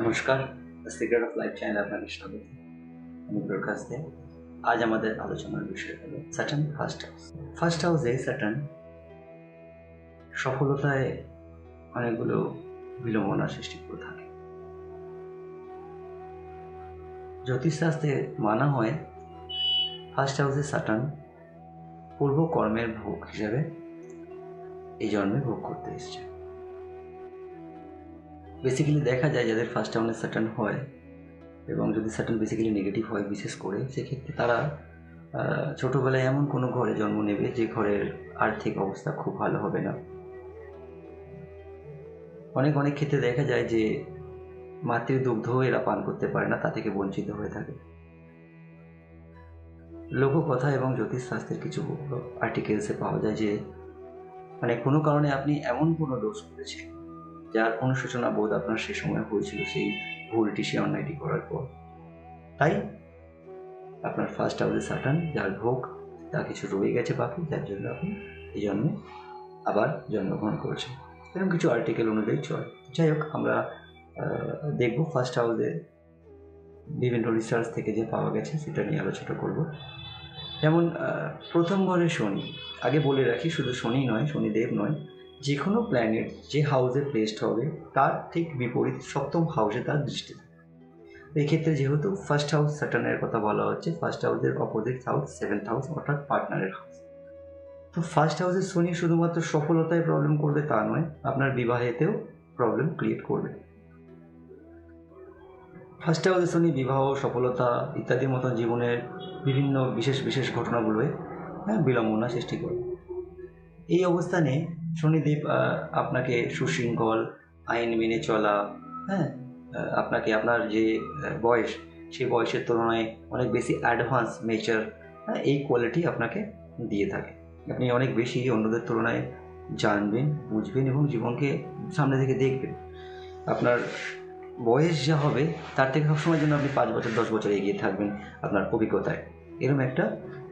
নমস্কার, secret of life চ্যানেলে আপনাকে স্বাগত। আমি প্রকাশ দে। আজ আমাদের আলোচনার বিষয় হলো স্যাটার্ন ফার্স্ট হাউস। ফার্স্ট হাউসে স্যাটার্ন সফলতায় অনেকগুলো বিড়ম্বনা সৃষ্টি করে থাকে। জ্যোতিষশাস্ত্রে মানা হয় ফার্স্ট হাউসে স্যাটার্ন পূর্ব কর্মের ভোগ হিসেবে এই জন্মে ভোগ করতে এসছে। বেসিক্যালি দেখা যায় যাদের ফার্স্ট হাউসে স্যাটার্ন হয় এবং যদি স্যাটার্ন বেসিক্যালি নেগেটিভ হয় বিশেষ করে, সেক্ষেত্রে তারা ছোটোবেলায় এমন কোনো ঘরে জন্ম নেবে যে ঘরের আর্থিক অবস্থা খুব ভালো হবে না। অনেক ক্ষেত্রে দেখা যায় যে মাতৃদুগ্ধ এরা পান করতে পারে না, তা থেকে বঞ্চিত হয়ে থাকে। লোককথা এবং জ্যোতিষশাস্ত্রের কিছু আর্টিকেলসে পাওয়া যায় যে কোনো কারণে আপনি এমন কোনো দোষ করেছেন যার অনুশোচনা বোধ আপনার সে সময় হয়েছিল সেই ভুলটি, সে অন্যায়টি করার পর। তাই আপনার ফার্স্ট হাউসে স্যাটার্ন যার ভোগ তা কিছু রয়ে গেছে বাকি, যার জন্য আপনি এই জন্মে আবার জন্মগ্রহণ করেছেন। এরকম কিছু আর্টিকেল অনুযায়ী চলে। যাই হোক, আমরা দেখব ফার্স্ট হাউসে বিভিন্ন রিসার্চ থেকে যে পাওয়া গেছে সেটা নিয়ে আলোচনা করব। যেমন প্রথম ঘরে শনি, আগে বলে রাখি শুধু শনি নয়, শনিদেব নয়, যে কোনো প্ল্যানেট যে হাউসে প্লেসড হবে তার ঠিক বিপরীত সপ্তম হাউসে তার দৃষ্টি থাকে। এই ক্ষেত্রে যেহেতু ফার্স্ট হাউস স্যাটার্নের কথা বলা হচ্ছে, ফার্স্ট হাউসের অপোজিট হাউস সেভেন্থ হাউস, অর্থাৎ পার্টনারের হাউস। তো ফার্স্ট হাউসের শনি শুধুমাত্র সফলতায় প্রবলেম করবে তা নয়, আপনার বিবাহেতেও প্রবলেম ক্রিয়েট করবে। ফার্স্ট হাউসে শনি বিবাহ, সফলতা ইত্যাদির মতো জীবনের বিভিন্ন বিশেষ ঘটনাগুলোয় বিড়ম্বনা সৃষ্টি করে। এই অবস্থানে শনিদেব আপনাকে সুশৃঙ্খল, আইন মেনে চলা, আপনাকে আপনার যে বয়স সেই বয়সের তুলনায় অনেক বেশি অ্যাডভান্স মেচার, এই কোয়ালিটি আপনাকে দিয়ে থাকে। আপনি অনেক বেশি অন্যদের তুলনায় জানবেন, বুঝবেন এবং জীবনকে সামনে থেকে দেখবেন। আপনার বয়স যা হবে তার থেকে সবসময় জন্য আপনি 5 বছর 10 বছর এগিয়ে থাকবেন আপনার অভিজ্ঞতায়। এরকম একটা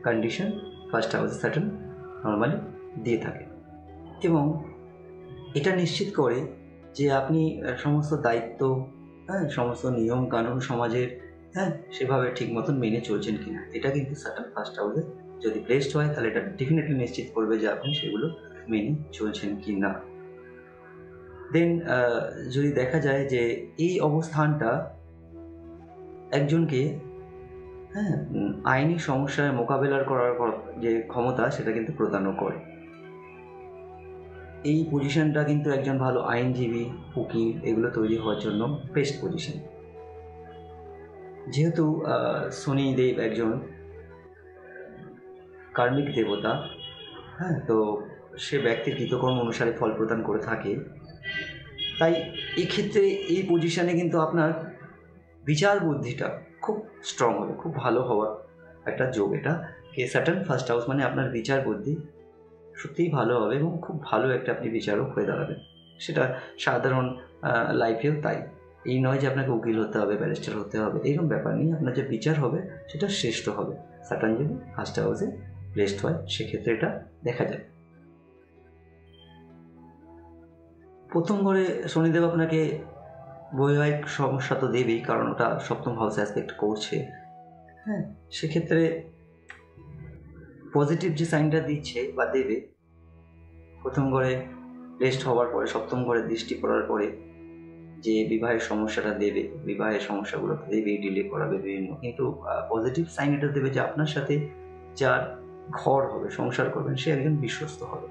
condition first house Saturn normally দিয়ে থাকে এবং এটা নিশ্চিত করে যে আপনি সমস্ত দায়িত্ব, সমস্ত নিয়ম কানুন সমাজের সেভাবে ঠিক মতন মেনে চলছেন কিনা, এটা কিন্তু স্যাটার্ন ফার্স্ট হাউসে যদি প্লেসড হয় তাহলে এটা ডেফিনেটলি নিশ্চিত করবে যে আপনি সেগুলো মেনে চলছেন কি না। দেন যদি দেখা যায় যে এই অবস্থানটা একজনকে আইনি সমস্যায় মোকাবেলা করার যে ক্ষমতা সেটা কিন্তু প্রদানও করে। এই পজিশনটা কিন্তু একজন ভালো আইনজীবী, উকিল এগুলো তৈরি হওয়ার জন্য বেস্ট পজিশন। যেহেতু শনিদেব একজন কার্মিক দেবতা, তো সে ব্যক্তির কৃতকর্ম অনুসারে ফল প্রদান করে থাকে। তাই এই ক্ষেত্রে এই পজিশনে কিন্তু আপনার বিচার বুদ্ধিটা খুব স্ট্রং হবে, খুব ভালো হওয়ার একটা যোগ। এটা স্যাটার্ন ফার্স্ট হাউস মানে আপনার বিচার বুদ্ধি সত্যিই ভালো হবে এবং খুব ভালো একটা আপনি বিচারক হয়ে দাঁড়াবেন। সেটা সাধারণ লাইফেও তাই। এই নয় যে আপনাকে উকিল হতে হবে, ব্যারিস্টার হতে হবে, এইরকম ব্যাপার নেই। আপনার যে বিচার হবে সেটা শ্রেষ্ঠ হবে স্যাটার্ন যদি ফার্স্ট হাউসে প্লেসড হয়, সেক্ষেত্রে এটা দেখা যায়। প্রথম ঘরে শনিদেব আপনাকে বৈবাহিক সমস্যা তো দেবেই, কারণ ওটা সপ্তম হাউসে অ্যাসপেক্ট করছে। সেক্ষেত্রে পজিটিভ যে সাইনটা দিচ্ছে বা দেবে, প্রথম ঘরে প্লেসড হওয়ার পরে সপ্তম ঘরে দৃষ্টি পড়ার পরে যে বিবাহের সমস্যাটা দেবে, বিবাহের সমস্যাগুলো দেবে, ডিলে করাবে বিভিন্ন, কিন্তু পজিটিভ সাইন এটা দেবে যে আপনার সাথে যার ঘর হবে, সংসার করবেন, সে একজন বিশ্বস্ত হবে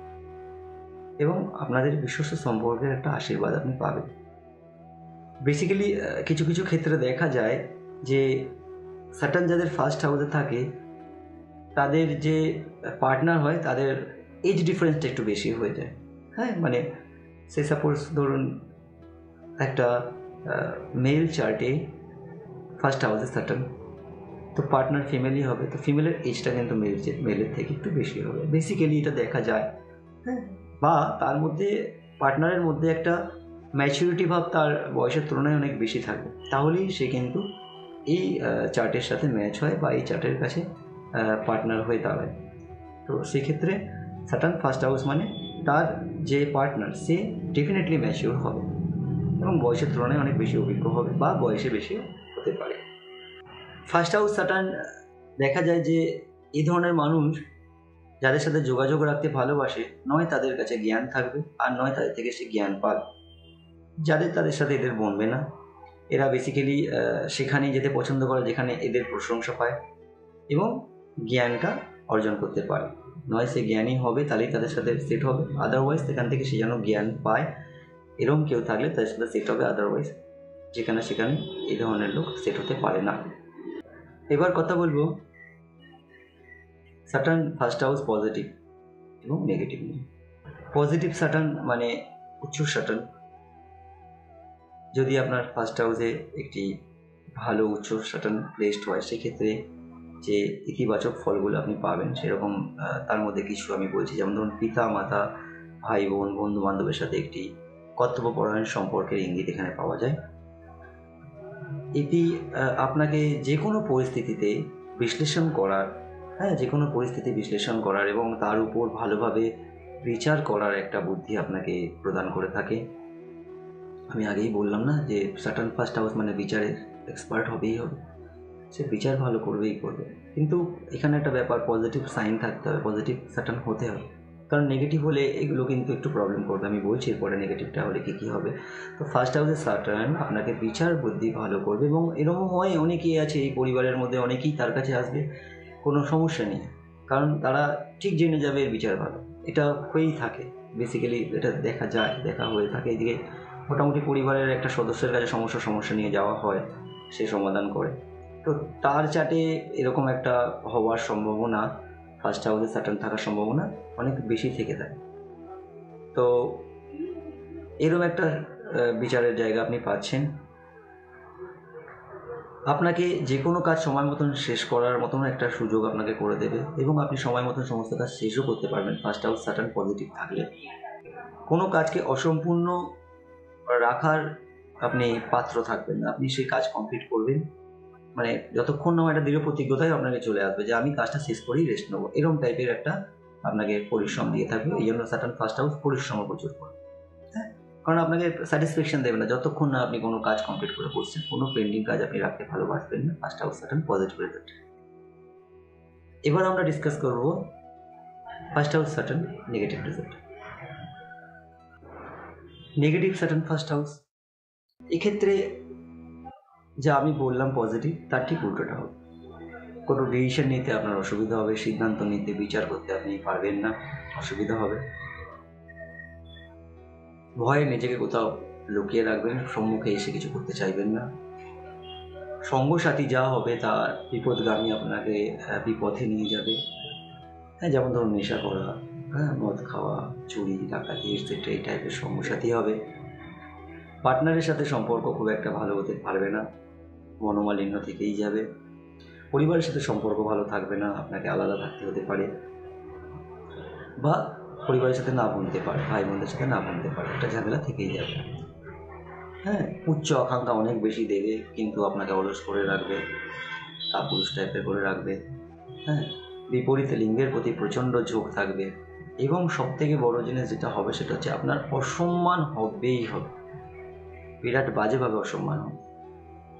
এবং আপনাদের বিশ্বস্ত সম্পর্কের একটা আশীর্বাদ আপনি পাবেন। বেসিক্যালি কিছু ক্ষেত্রে দেখা যায় যে স্যাটার্ন যাদের ফার্স্ট হাউসে থাকে তাদের যে পার্টনার হয় তাদের এজ ডিফারেন্সটা একটু বেশি হয়ে যায়। সে সাপোজ ধরুন একটা মেল চার্টে ফার্স্ট হাউসে স্যাটার্ন, তো পার্টনার ফিমেলই হবে, তো ফিমেলের এজটা কিন্তু মেলের থেকে একটু বেশি হবে। বেসিক্যালি এটা দেখা যায়। বা তার মধ্যে পার্টনারের মধ্যে একটা ম্যাচুরিটি ভাব তার বয়সের তুলনায় অনেক বেশি থাকে, তাহলেই সে কিন্তু এই চার্টের সাথে ম্যাচ হয় বা এই চার্টের কাছে পার্টনার হয়ে দাঁড়ায়। তো সেক্ষেত্রে স্যাটার্ন ফার্স্ট হাউস মানে তার যে পার্টনার সে ডেফিনেটলি ম্যাচিওর হবে। এবং বয়সের তুলনায় অনেক বেশি অভিজ্ঞ হবে বা বয়সে বেশি হতে পারে। ফার্স্ট হাউস স্যাটার্ন দেখা যায় যে এই ধরনের মানুষ যাদের সাথে যোগাযোগ রাখতে ভালোবাসে, নয় তাদের কাছে জ্ঞান থাকবে আর নয় তাদের থেকে সে জ্ঞান পাবে। তাদের সাথে এদের বনবে না। এরা বেসিক্যালি সেখানেই যেতে পছন্দ করে যেখানে এদের প্রশংসা পায় এবং জ্ঞানটা অর্জন করতে পারে। নয় সে জ্ঞানী হবে তাহলেই তাদের সাথে সেট হবে, আদারওয়াইজ সেখান থেকে সে যেন জ্ঞান পায় এরকম কেউ থাকলে তাদের সাথে সেট হবে, আদারওয়াইজ যেখানে সেখানে এই ধরনের লোক সেট হতে পারে না। এবার কথা বলবো স্যাটার্ন ফার্স্ট হাউস পজিটিভ এবং নেগেটিভ নিয়ে। পজিটিভ স্যাটার্ন মানে উচ্চ স্যাটার্ন। যদি আপনার ফার্স্ট হাউসে একটি ভালো উচ্চ স্যাটার্ন প্লেসড হয়, সেক্ষেত্রে যে ইতিবাচক ফলগুলো আপনি পাবেন সেরকম তার মধ্যে কিছু আমি বলছি। যেমন ধরুন পিতা মাতা, ভাই বোন, বন্ধু বান্ধবের সাথে একটি কর্তব্যপরায়ণ সম্পর্কের ইঙ্গিত এখানে পাওয়া যায়। এটি আপনাকে যে কোনো পরিস্থিতিতে বিশ্লেষণ করার, যে কোনো পরিস্থিতি বিশ্লেষণ করার এবং তার উপর ভালোভাবে বিচার করার একটা বুদ্ধি আপনাকে প্রদান করে থাকে। আমি আগেই বললাম না যে স্যাটার্ন ফার্স্ট হাউস মানে বিচারের এক্সপার্ট হবেই হবে, সে বিচার ভালো করবেই করবে। কিন্তু এখানে একটা ব্যাপার, পজিটিভ সাইন থাকতে হবে, পজিটিভ স্যাটার্ন হতে হবে। কারণ নেগেটিভ হলে এগুলো কিন্তু একটু প্রবলেম করবে, আমি বলছি এরপরে নেগেটিভটা হলে কী হবে। তো ফার্স্ট হাউসের স্যাটার্ন আপনাকে বিচার বুদ্ধি ভালো করবে এবং এরকম হয় অনেকেই আছে এই পরিবারের মধ্যে, অনেকেই তার কাছে আসবে কোনো সমস্যা নেই, কারণ তারা ঠিক জেনে যাবে এর বিচার ভালো। এটা হয়েই থাকে বেসিক্যালি, এটা দেখা হয়ে থাকে। এদিকে মোটামুটি পরিবারের একটা সদস্যের কাছে সমস্যা নিয়ে যাওয়া হয়, সে সমাধান করে। তো তার চার্টে এরকম একটা হওয়ার সম্ভাবনা, ফার্স্ট হাউসে স্যাটার্ন থাকার সম্ভাবনা অনেক বেশি থেকে থাকে। তো এরকম একটা বিচারের জায়গা আপনি পাচ্ছেন। আপনাকে যে কোনো কাজ সময় মতন শেষ করার মতন একটা সুযোগ আপনাকে করে দেবে এবং আপনি সময় মতন সমস্ত কাজ শেষও করতে পারবেন ফার্স্ট হাউস স্যাটার্ন পজিটিভ থাকলে। কোনো কাজকে অসম্পূর্ণ রাখার আপনি পাত্র থাকবেন না, আপনি সেই কাজ কমপ্লিট করবেন। মানে যতক্ষণ না একটা দৃঢ় প্রতিজ্ঞতায় আপনাকে চলে আসবে যে আমি কাজটা শেষ করেই রেস্ট নেবো, এরকম টাইপের একটা আপনাকে পরিশ্রম দিয়ে থাকবে। এই জন্য স্যাটার্ন ফার্স্ট হাউস পরিশ্রম প্রচুর করে, কারণ আপনাকে স্যাটিসফ্যাকশন দেবে না যতক্ষণ না আপনি কোনো কাজ কমপ্লিট করে বসছেন। কোনো পেন্ডিং কাজ আপনি রাখতে ভালোবাসবেন না first house Saturn positive result. এবার আমরা ডিসকাস করব first house Saturn negative result. Negative Saturn first house, এক্ষেত্রে যা আমি বললাম পজিটিভ তার ঠিক উল্টোটা হবে। কোনো ডিসিশন নিতে আপনার অসুবিধা হবে, সিদ্ধান্ত নিতে বিচার করতে আপনি পারবেন না, অসুবিধা হবে। ভয়ে নিজেকে কোথাও লুকিয়ে রাখবেন, সম্মুখে এসে কিছু করতে চাইবেন না। সঙ্গসাথী যা হবে তার বিপদগামী, আপনাকে বিপথে নিয়ে যাবে। যেমন ধরুন নেশা করা, মদ খাওয়া, চুরি ডাকাতি এটসেট্রা, এই টাইপের সঙ্গসাথী হবে। পার্টনারের সাথে সম্পর্ক খুব একটা ভালো হতে পারবে না, মনোমালিন্য থেকেই যাবে। পরিবারের সাথে সম্পর্ক ভালো থাকবে না, আপনাকে আলাদা থাকতে হতে পারে বা পরিবারের সাথে না বলতে পারে, ভাই বোনদের সাথে না বলতে পারে, একটা ঝামেলা থেকেই যাবে। উচ্চ আকাঙ্ক্ষা অনেক বেশি দেবে কিন্তু আপনাকে অলস করে রাখবে, কাপুরুষ টাইপের করে রাখবে। বিপরীত লিঙ্গের প্রতি প্রচণ্ড ঝোঁক থাকবে এবং সব থেকে বড় জিনিস যেটা হবে সেটা হচ্ছে আপনার অসম্মান হবেই হবে, বিরাট বাজেভাবে অসম্মান হবে।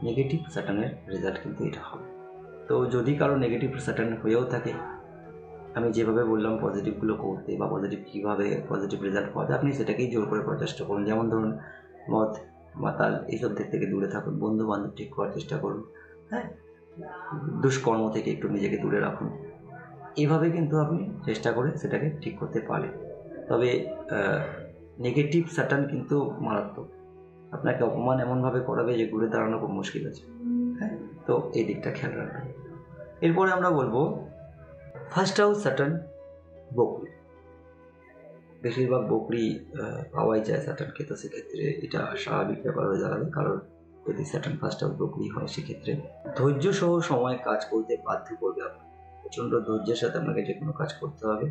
নেগেটিভ স্যাটার্নের রেজাল্ট কিন্তু এটা হবে। তো যদি কারো নেগেটিভ স্যাটার্ন হয়েও থাকে, আমি যেভাবে বললাম পজিটিভগুলো করতে বা কীভাবে পজিটিভ রেজাল্ট পাওয়া যায়, আপনি সেটাকেই জোর করে করার চেষ্টা করুন। যেমন ধরুন মদ মাতাল এইসব দিক থেকে দূরে থাকুন, বন্ধু বান্ধব ঠিক করার চেষ্টা করুন, দুষ্কর্ম থেকে একটু নিজেকে দূরে রাখুন। এইভাবে কিন্তু আপনি চেষ্টা করে সেটাকে ঠিক করতে পারেন। তবে নেগেটিভ স্যাটার্ন কিন্তু মারাত্মক, আপনাকে অপমান এমনভাবে করাবে যে ঘুরে দাঁড়ানো খুব মুশকিল আছে। তো এই দিকটা খেয়াল রাখবেন। এরপরে আমরা বলবো ফার্স্ট হাউস স্যাটার্ন বকরি। বেশিরভাগ বকরি পাওয়াই যায় স্যাটার্নকে, তো সেক্ষেত্রে এটা স্বাভাবিক ব্যাপার হয়ে দাঁড়াবে। কারণ যদি স্যাটার্ন ফার্স্ট হাউস বকরি হয় সেক্ষেত্রে ধৈর্য সহ সময় কাজ করতে বাধ্য করবে আপনার। প্রচণ্ড ধৈর্যের সাথে আপনাকে যে কোনো কাজ করতে হবে,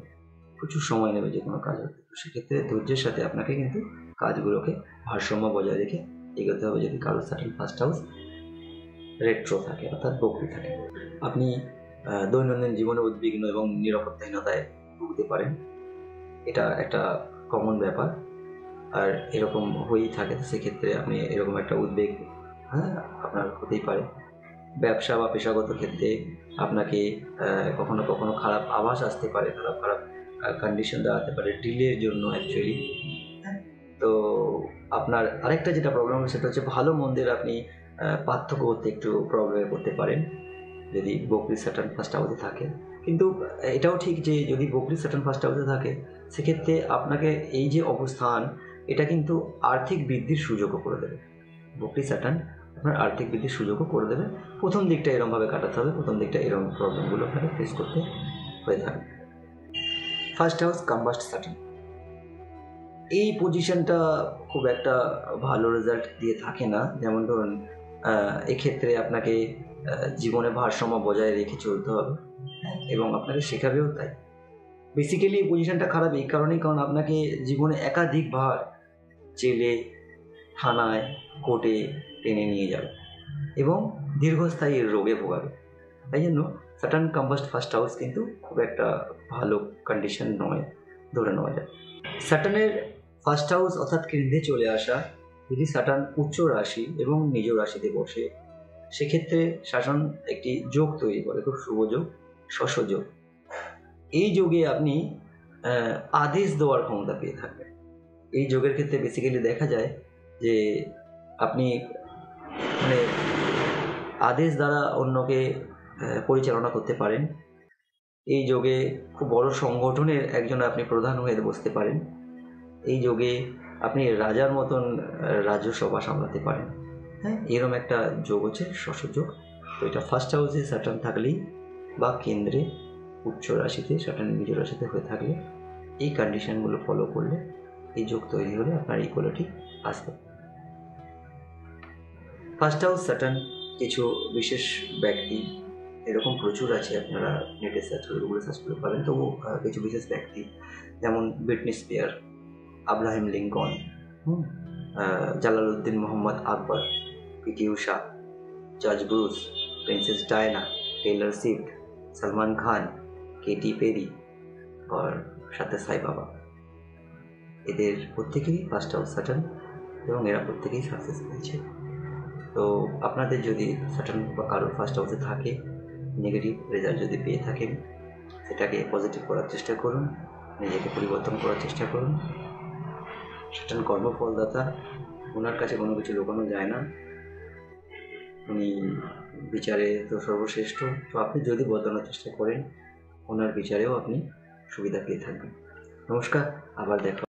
প্রচুর সময় নেবে যে কোনো কাজ করতে। সেক্ষেত্রে ধৈর্যের সাথে আপনাকে কিন্তু কাজগুলোকে ভারসাম্য বজায় রেখে এগোতে হবে। যদি কারো স্যাটার্ন ফার্স্ট হাউস রেট্রো থাকে অর্থাৎ বকরি থাকে, আপনি দৈনন্দিন জীবনে উদ্বিগ্ন এবং নিরাপত্তাহীনতায় ভুগতে পারেন, এটা একটা কমন ব্যাপার। আর এরকম হয়েই থাকে, তো সেক্ষেত্রে আপনি এরকম একটা উদ্বেগ আপনার হতেই পারে। ব্যবসা বা পেশাগত ক্ষেত্রে আপনাকে কখনো কখনো খারাপ আভাস আসতে পারে, খারাপ কন্ডিশন দাঁড়াতে পারে ডিলের জন্য অ্যাকচুয়ালি। তো আপনার আরেকটা যেটা প্রবলেম সেটা হচ্ছে ভালো মন্দের আপনি পার্থক্য করতে একটু প্রবলেমে পড়তে পারেন যদি বকরি স্যাটার্ন ফার্স্ট হাউসে থাকে। কিন্তু এটাও ঠিক যে যদি বকরি স্যাটার্ন ফার্স্ট হাউসে থাকে সেক্ষেত্রে আপনাকে এই যে অবস্থান এটা কিন্তু আর্থিক বৃদ্ধির সুযোগও করে দেবে। বকরি স্যাটার্ন আপনার আর্থিক বৃদ্ধির সুযোগও করে দেবে। প্রথম দিকটা এরমভাবে কাটাতে হবে, প্রথম দিকটা এরকম প্রবলেমগুলো আপনাকে ফেস করতে হয়ে থাকে। ফার্স্ট হাউস কম্বাস্ট স্যাটার্ন, এই পজিশনটা খুব একটা ভালো রেজাল্ট দিয়ে থাকে না। যেমন ধরুন এক্ষেত্রে আপনাকে জীবনে ভারসাম্য বজায় রেখে চলতে হবে এবং আপনাকে শেখাবেও তাই। বেসিক্যালি এই পজিশনটা খারাপ এই কারণেই, কারণ আপনাকে জীবনে একাধিক ভার জেলে, থানায়, কোর্টে টেনে নিয়ে যাবে এবং দীর্ঘস্থায়ী রোগে ভোগাবে। তাই জন্য স্যাটার্ন কম্বাস্ট ফার্স্ট হাউস কিন্তু খুব একটা ভালো কন্ডিশন নয় ধরে নেওয়া যায়। স্যাটার্নের ফার্স্ট হাউস অর্থাৎ কেন্দ্রে চলে আসা যদি স্যাটার্ন উচ্চ রাশি এবং নিজ রাশিতে বসে সেক্ষেত্রে স্যাটার্ন একটি যোগ তৈরি করে, খুব শুভ যোগ, শশযোগ। এই যোগে আপনি আদেশ দেওয়ার ক্ষমতা পেয়ে থাকবেন। এই যোগের ক্ষেত্রে বেসিক্যালি দেখা যায় যে আপনি মানে আদেশ দ্বারা অন্যকে পরিচালনা করতে পারেন। এই যোগে খুব বড় সংগঠনের একজন আপনি প্রধান হয়ে বসতে পারেন। এই যোগে আপনি রাজার মতন রাজ্যসভা সামলাতে পারেন। এরম একটা যোগ হচ্ছে শশযোগ। তো এটা ফার্স্ট হাউসে স্যাটার্ন থাকলেই বা কেন্দ্রে উচ্চ রাশিতে স্যাটার্ন নিজ রাশিতে হয়ে থাকলে এই কন্ডিশনগুলো ফলো করলে এই যোগ তৈরি হলে আপনার ইকুয়ালিটি আসবে। ফার্স্ট হাউস স্যাটার্ন কিছু বিশেষ ব্যক্তি, এরকম প্রচুর আছে, আপনারা নেটে সার্চ করে গুগলে সার্চ করে পাবেন। তবু কিছু বিশেষ ব্যক্তি যেমন Britney Spear, Abraham Lincoln, Jalaluddin Mohammad Akbar, PT Usha, George Bruce, Princess Diana, Taylor Swift, Salman Khan, Katy Perry আর সাথে সাই বাবা, এদের প্রত্যেকেই ফার্স্ট হাউস স্যাটার্ন এবং এরা প্রত্যেকেই সাকসেস পেয়েছে। তো আপনাদের যদি স্যাটার্ন বা কারোর ফার্স্ট হাউসে থাকে, নেগেটিভ রেজাল্ট যদি পেয়ে থাকেন সেটাকে পজিটিভ করার চেষ্টা করুন, নিজেকে পরিবর্তন করার চেষ্টা করুন। স্যাটার্ন কর্মফলদাতা, ওনার কাছে কোনো কিছু লুকানো যায় না, উনি বিচারে তো সর্বশ্রেষ্ঠ। তো আপনি যদি বদলানোর চেষ্টা করেন ওনার বিচারেও আপনি সুবিধা পেয়ে থাকবেন। নমস্কার, আবার দেখা।